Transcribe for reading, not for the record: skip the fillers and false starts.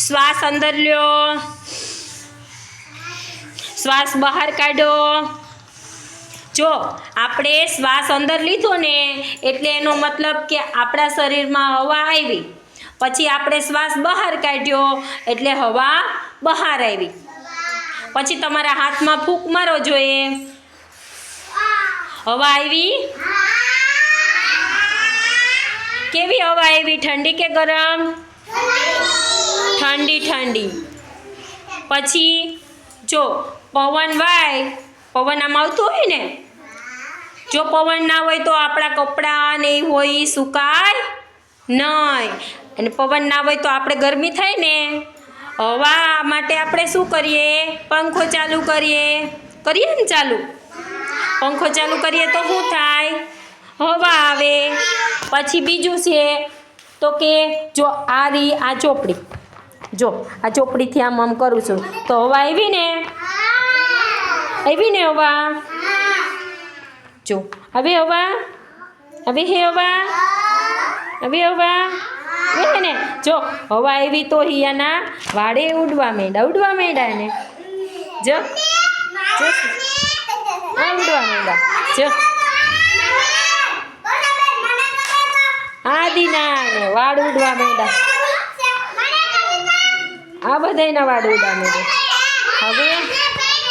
શ્વાસ અંદર લ્યો, શ્વાસ બહાર કાઢો। જો આપણે શ્વાસ અંદર લીધો ને એટલે એનો મતલબ કે આપણા શરીરમાં હવા આવી, પછી આપણે શ્વાસ બહાર કાઢ્યો એટલે હવા બહાર આવી। પછી તમારા હાથમાં ફૂંક મારો જોઈએ, હવા આવી? કેવી હવા આવી? ઠંડી કે ગરમ? ઠંડી ઠંડી। પછી જો પવન વાય, પવન આમ આવતું હોય ને, જો પવન ના હોય તો આપણા કપડાં ને એ હોય એ સુકાય નહીં, અને પવન ના હોય તો આપણે ગરમી થાય ને। હવા માટે આપણે શું કરીએ? પંખો ચાલુ કરીએ ને ચાલુ? પંખો ચાલુ કરીએ તો શું થાય? હવા આવે। પછી બીજું છે તો કે જો આ ચોપડી, જો આ ચોપડીથી આમ કરું છું તો હવા આવી ને? આવી ને હવા? જો હવે હવા? હવે હે હવા? હવે હવા? હે ને? જો હવા આવી તો હિયાના વાડે ઉડવા માંડ્યા ને, જો ઉડવા માંડ્યા, જો દીના ને વાડ ઉડવા માંડ્યા, આ બધાયના વાડ ઉડવા માંડ્યા। હવે